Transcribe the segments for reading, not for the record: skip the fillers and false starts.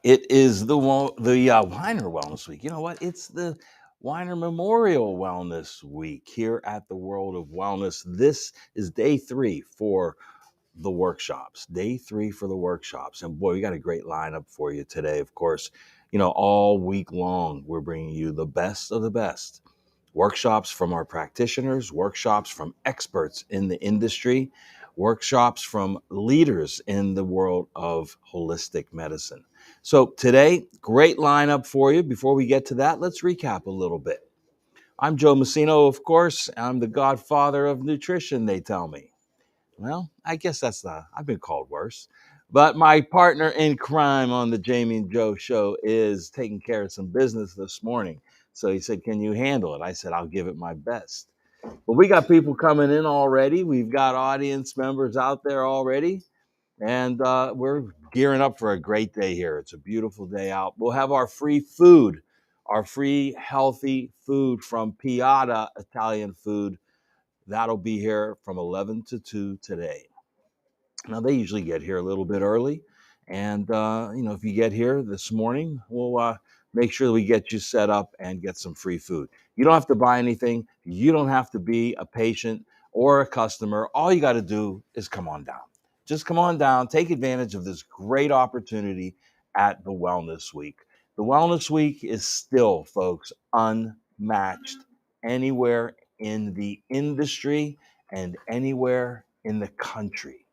It is the Weiner Wellness Week. You know what? It's the Weiner Memorial Wellness Week here at the World of Wellness. This is day 3 for the workshops. Day 3 for the workshops. And boy, we got a great lineup for you today. Of course, all week long, we're bringing you the best of the best. Workshops from our practitioners, workshops from experts in the industry, workshops from leaders in the world of holistic medicine. So today, great lineup for you. Before we get to that, let's recap a little bit. I'm Joe Messino, of course. I'm the godfather of nutrition, they tell me. Well, I guess I've been called worse. But my partner in crime on the Jamie and Joe show is taking care of some business this morning. So he said, "Can you handle it?" I said, "I'll give it my best." But we got people coming in already. We've got audience members out there already. And we're gearing up for a great day here. It's a beautiful day out. We'll have our free food, our free healthy food from Piata Italian Food. That'll be here from 11 to 2 today. Now, they usually get here a little bit early. And, if you get here this morning, we'll make sure that we get you set up and get some free food. You don't have to buy anything. You don't have to be a patient or a customer. All you got to do is come on down. Just come on down, take advantage of this great opportunity at the Wellness Week. The Wellness Week is still, folks, unmatched anywhere in the industry and anywhere in the country.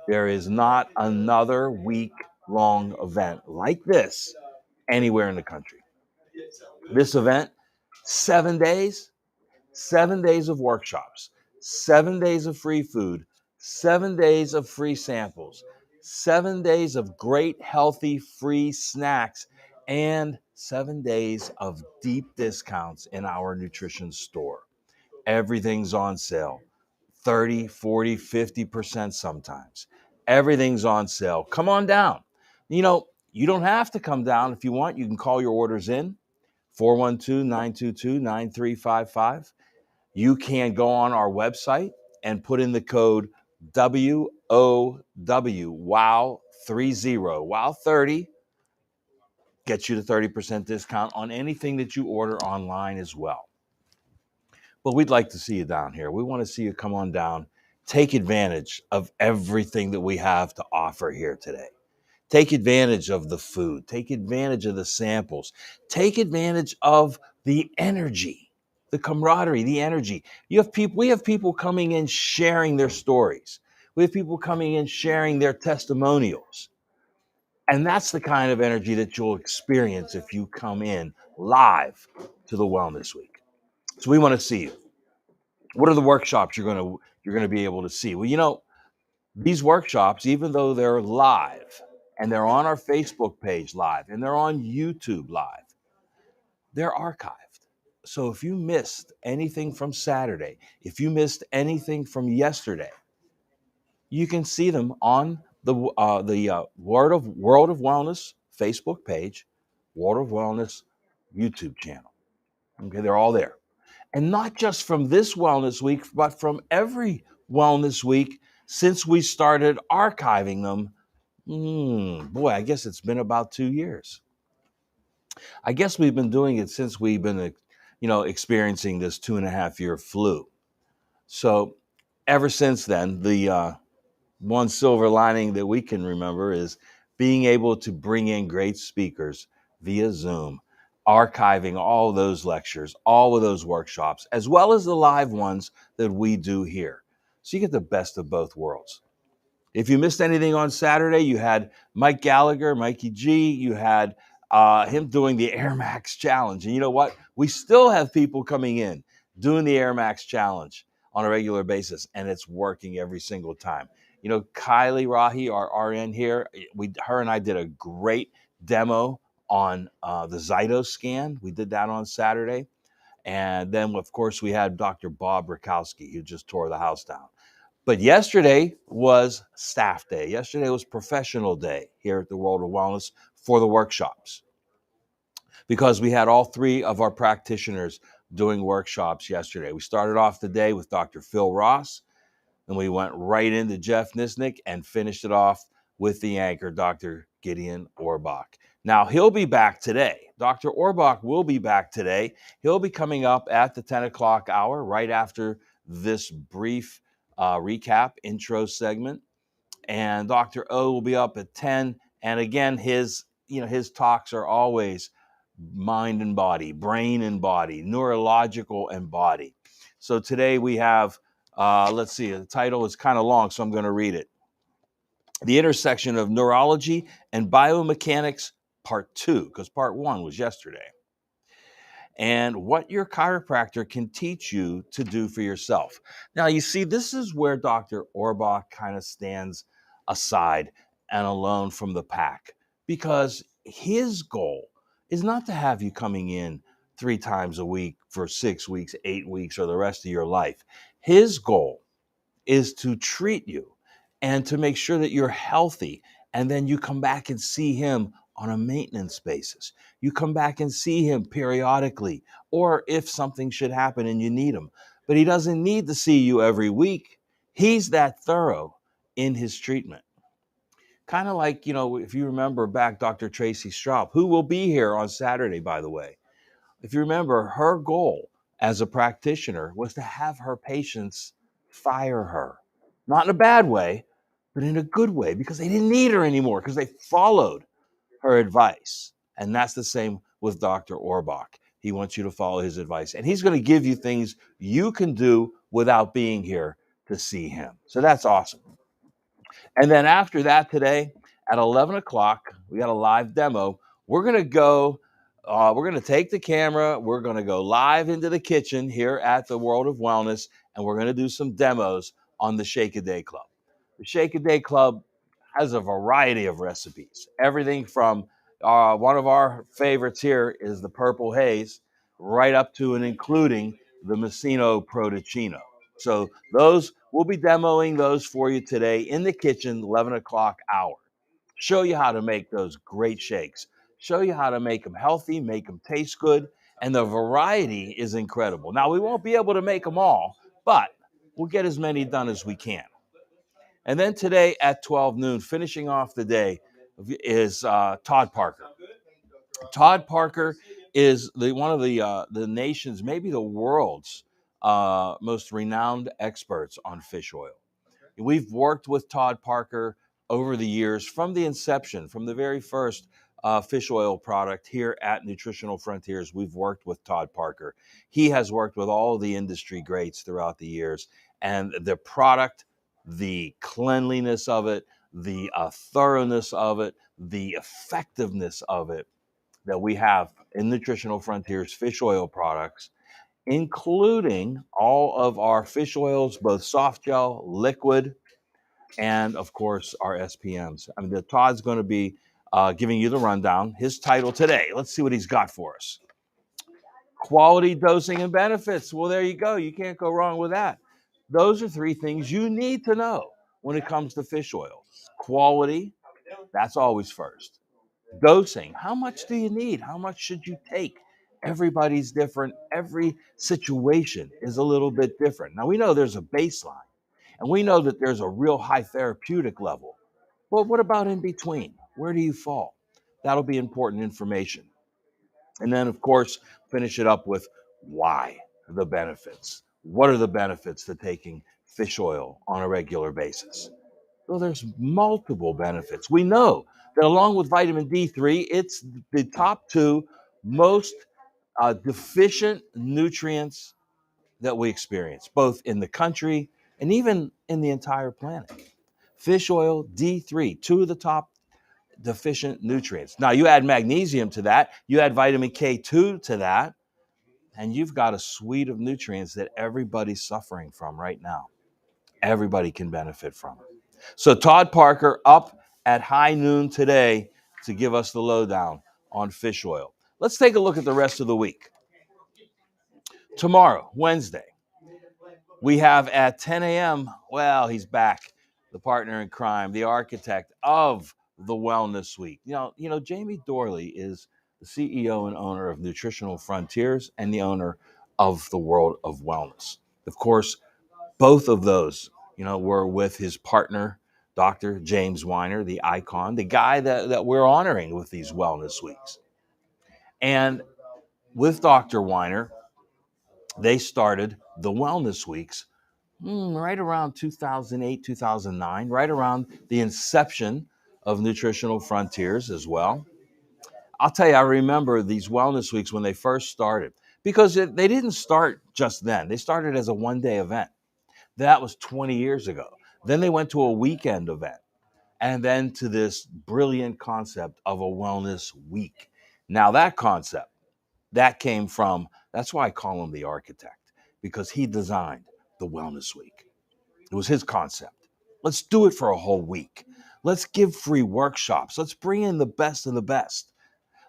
There is not another week long event like this anywhere in the country. This event, 7 days, 7 days of workshops, 7 days of free food, 7 days of free samples, 7 days of great, healthy, free snacks, and 7 days of deep discounts in our nutrition store. Everything's on sale. 30, 40, 50% sometimes. Everything's on sale. Come on down. You don't have to come down. If you want, you can call your orders in 412-922-9355. You can go on our website and put in the code WOW, WOW30, WOW30, gets you the 30% discount on anything that you order online as well. But we'd like to see you down here. We want to see you come on down, take advantage of everything that we have to offer here today. Take advantage of the food, take advantage of the samples, take advantage of the energy, the camaraderie, the energy. We have people coming in sharing their stories. We have people coming in sharing their testimonials. And that's the kind of energy that you'll experience if you come in live to the Wellness Week. So we want to see you. What are the workshops you're going to be able to see? Well, these workshops, even though they're live and they're on our Facebook page live and they're on YouTube live, they're archived. So if you missed anything from Saturday, if you missed anything from yesterday, you can see them on the World of Wellness Facebook page, World of Wellness YouTube channel. Okay, they're all there. And not just from this Wellness Week, but from every Wellness Week since we started archiving them. Boy, I guess it's been about 2 years. I guess we've been doing it since we've been, experiencing this 2.5 year flu. So ever since then, the one silver lining that we can remember is being able to bring in great speakers via Zoom, archiving all those lectures, all of those workshops, as well as the live ones that we do here. So you get the best of both worlds. If you missed anything on Saturday, you had Mike Gallagher, Mikey G, you had him doing the Air Max Challenge. And you know what? We still have people coming in doing the Air Max Challenge on a regular basis, and it's working every single time. Kylie Rahi, our RN here, her and I did a great demo on the Zytoscan. We did that on Saturday. And then, of course, we had Dr. Bob Rakowski, who just tore the house down. But yesterday was staff day. Yesterday was professional day here at the World of Wellness for the workshops, because we had all 3 of our practitioners doing workshops yesterday. We started off the day with Dr. Phil Ross, and we went right into Jeff Nisnik and finished it off with the anchor, Dr. Gideon Orbach. Now, he'll be back today. Dr. Orbach will be back today. He'll be coming up at the 10 o'clock hour, right after this brief recap intro segment. And Dr. O will be up at 10. And again, his talks are always mind and body, brain and body, neurological and body. So today we have, let's see, the title is kind of long, so I'm going to read it. The Intersection of Neurology and Biomechanics, Part 2, because Part 1 was yesterday. And what your chiropractor can teach you to do for yourself. Now, you see, this is where Dr. Orbach kind of stands aside and alone from the pack, because his goal is not to have you coming in 3 times a week for 6 weeks, 8 weeks, or the rest of your life. His goal is to treat you and to make sure that you're healthy. And then you come back and see him on a maintenance basis. You come back and see him periodically, or if something should happen and you need him. But he doesn't need to see you every week. He's that thorough in his treatment. Kind of like, if you remember back Dr. Tracy Straub, who will be here on Saturday, by the way. If you remember, her goal as a practitioner was to have her patients fire her. Not in a bad way, but in a good way, because they didn't need her anymore, because they followed her advice. And that's the same with Dr. Orbach. He wants you to follow his advice. And he's going to give you things you can do without being here to see him. So that's awesome. And then after that today, at 11 o'clock, we got a live demo. We're going to take the camera. We're going to go live into the kitchen here at the World of Wellness, and we're going to do some demos on the Shake a Day Club. The Shake a Day Club has a variety of recipes. Everything from one of our favorites here is the Purple Haze, right up to and including the Messino Proticino. So those, we'll be demoing those for you today in the kitchen, 11 o'clock hour. Show you how to make those great shakes. Show you how to make them healthy, make them taste good, and the variety is incredible. Now, we won't be able to make them all, but we'll get as many done as we can. And then today at 12 noon, finishing off the day, is Todd Parker. Todd Parker is one of the nation's, maybe the world's most renowned experts on fish oil. We've worked with Todd Parker over the years, from the inception, from the very first fish oil product here at Nutritional Frontiers. We've worked with Todd Parker. He has worked with all the industry greats throughout the years, and the product, the cleanliness of it, the thoroughness of it, the effectiveness of it that we have in Nutritional Frontiers fish oil products, including all of our fish oils, both soft gel, liquid, and of course our SPMs. I mean, Todd's going to be giving you the rundown. His title today, let's see what he's got for us. Quality, dosing, and benefits. Well, there you go. You can't go wrong with that. Those are 3 things you need to know when it comes to fish oil. Quality, that's always first. Dosing, how much do you need? How much should you take? Everybody's different. Every situation is a little bit different. Now, we know there's a baseline, and we know that there's a real high therapeutic level. But what about in between? Where do you fall? That'll be important information. And then, of course, finish it up with why, the benefits. What are the benefits to taking fish oil on a regular basis? Well, there's multiple benefits. We know that along with vitamin D3, it's the top 2 most deficient nutrients that we experience, both in the country and even in the entire planet. Fish oil, D3, 2 of the top deficient nutrients. Now, you add magnesium to that, you add vitamin K2 to that, and you've got a suite of nutrients that everybody's suffering from right now. Everybody can benefit from it. So Todd Parker up at high noon today to give us the lowdown on fish oil. Let's take a look at the rest of the week. Tomorrow, Wednesday, we have at 10 a.m., well, he's back, the partner in crime, the architect of the Wellness Week. You know, Jamie Dorley is the CEO and owner of Nutritional Frontiers and the owner of the World of Wellness. Of course, both of those, were with his partner, Dr. James Weiner, the icon, the guy that we're honoring with these wellness weeks. And with Dr. Weiner, they started the wellness weeks right around 2008, 2009, right around the inception of Nutritional Frontiers as well. I'll tell you, I remember these wellness weeks when they first started because they didn't start just then. They started as a one-day event. That was 20 years ago. Then they went to a weekend event and then to this brilliant concept of a wellness week. Now, that concept, that came from, that's why I call him the architect, because he designed the wellness week. It was his concept. Let's do it for a whole week. Let's give free workshops. Let's bring in the best of the best.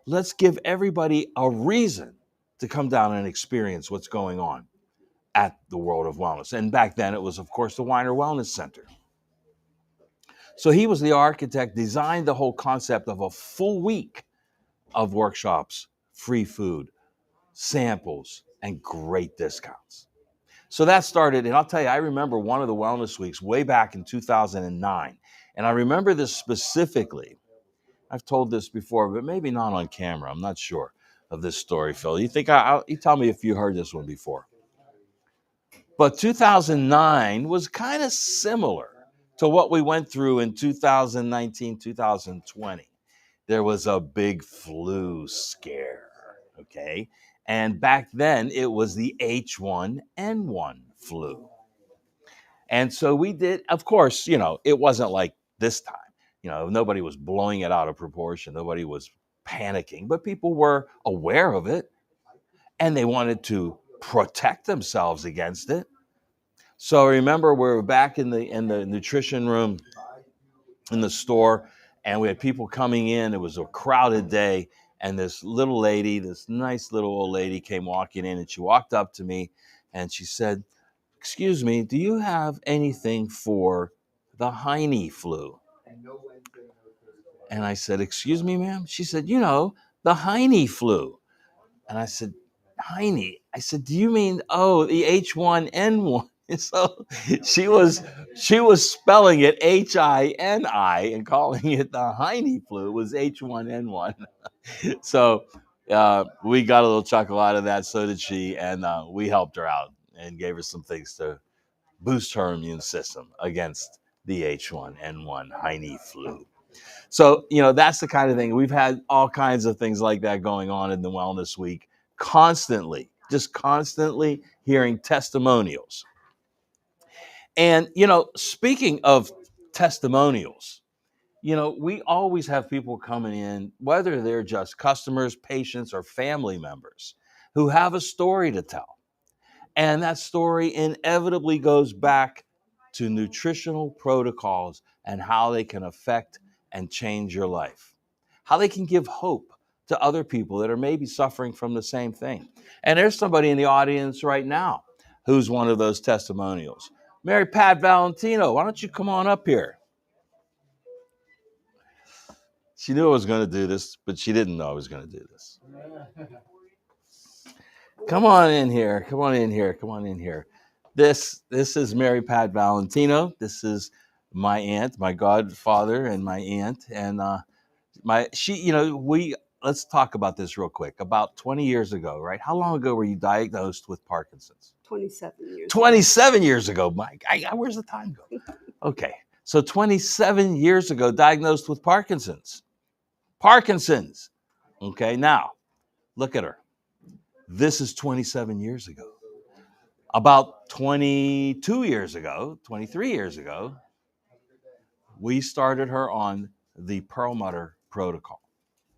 Let's give everybody a reason to come down and experience what's going on at the World of Wellness. And back then, it was, of course, the Weiner Wellness Center. So he was the architect, designed the whole concept of a full week of workshops, free food, samples, and great discounts. So that started, and I'll tell you, I remember one of the wellness weeks way back in 2009. And I remember this specifically. I've told this before, but maybe not on camera. I'm not sure of this story, Phil. You think you tell me if you heard this one before. But 2009 was kind of similar to what we went through in 2019, 2020. There was a big flu scare, okay? And back then, it was the H1N1 flu. And so we did, of course, it wasn't like this time. Nobody was blowing it out of proportion. Nobody was panicking, but people were aware of it and they wanted to protect themselves against it. So remember, we were back in the nutrition room in the store, and we had people coming in. It was a crowded day, and this little lady, this nice little old lady, came walking in, and she walked up to me, and she said, "Excuse me, do you have anything for the Heine flu?" And I said, "Excuse me, ma'am?" She said, the Heine flu. And I said, "Heine?" I said, "Do you mean, the H1N1? So she was spelling it H-I-N-I and calling it the Heine flu. It was H1N1. So we got a little chuckle out of that. So did she. And we helped her out and gave her some things to boost her immune system against the H1N1 Heine flu. So, that's the kind of thing. We've had all kinds of things like that going on in the Wellness Week, constantly hearing testimonials. And, speaking of testimonials, we always have people coming in, whether they're just customers, patients, or family members, who have a story to tell. And that story inevitably goes back to nutritional protocols and how they can affect and change your life, how they can give hope to other people that are maybe suffering from the same thing. And there's somebody in the audience right now who's one of those testimonials. Mary Pat Valentino, why don't you come on up here? She knew I was going to do this, but she didn't know I was going to do this. Come on in here. Come on in here. Come on in here. This is Mary Pat Valentino. This is my aunt, my godfather, and my aunt. And let's talk about this real quick. About 20 years ago, right? How long ago were you diagnosed with Parkinson's? 27 years. 27 years ago, Mike. Where's the time go? Okay. So 27 years ago, diagnosed with Parkinson's. Parkinson's. Okay. Now, look at her. This is 27 years ago. About 22 years ago, 23 years ago, we started her on the Perlmutter protocol,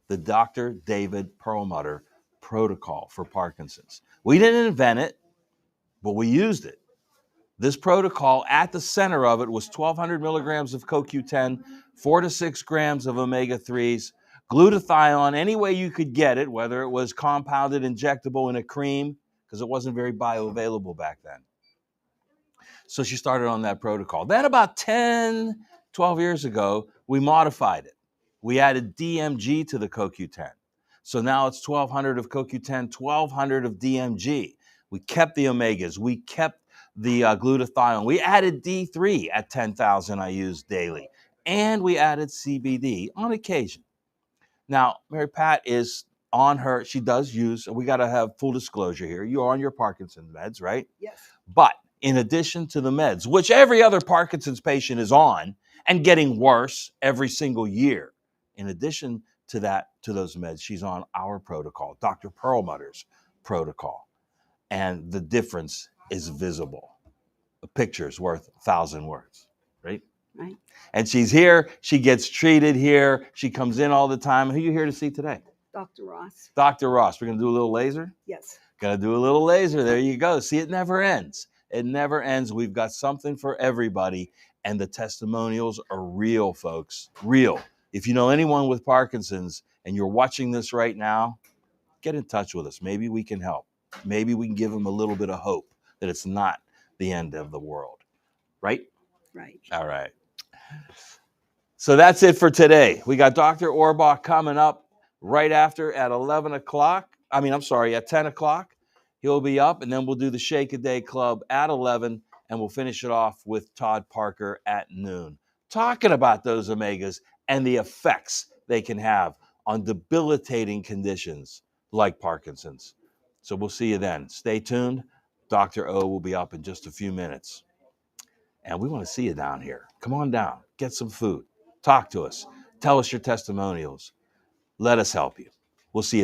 the Dr. David Perlmutter protocol for Parkinson's. We didn't invent it, but we used it. This protocol, at the center of it, was 1,200 milligrams of CoQ10, 4 to 6 grams of omega-3s, glutathione, any way you could get it, whether it was compounded, injectable in a cream, because it wasn't very bioavailable back then. So she started on that protocol. Then about 10, 12 years ago, we modified it. We added DMG to the CoQ10. So now it's 1,200 of CoQ10, 1,200 of DMG. We kept the omegas. We kept the glutathione. We added D3 at 10,000 IUs daily. and we added CBD on occasion. Now, Mary Pat is on her, she does use, we got to have full disclosure here. You're on your Parkinson's meds, right? Yes. But in addition to the meds, which every other Parkinson's patient is on and getting worse every single year, in addition to that, to those meds, she's on our protocol, Dr. Perlmutter's protocol. And the difference is visible. A picture's worth 1,000 words, right? Right. And she's here. She gets treated here. She comes in all the time. Who are you here to see today? Dr. Ross. Dr. Ross. We're going to do a little laser? Yes. Going to do a little laser. There you go. See, it never ends. It never ends. We've got something for everybody. And the testimonials are real, folks. Real. If you know anyone with Parkinson's and you're watching this right now, get in touch with us. Maybe we can help. Maybe we can give them a little bit of hope that it's not the end of the world. Right? Right. All right. So that's it for today. We got Dr. Orbach coming up right after at 11 o'clock. At 10 o'clock. He'll be up, and then we'll do the Shake a Day Club at 11, and we'll finish it off with Todd Parker at noon, talking about those omegas and the effects they can have on debilitating conditions like Parkinson's. So we'll see you then. Stay tuned. Dr. O will be up in just a few minutes. And we want to see you down here. Come on down. Get some food. Talk to us. Tell us your testimonials. Let us help you. We'll see you then.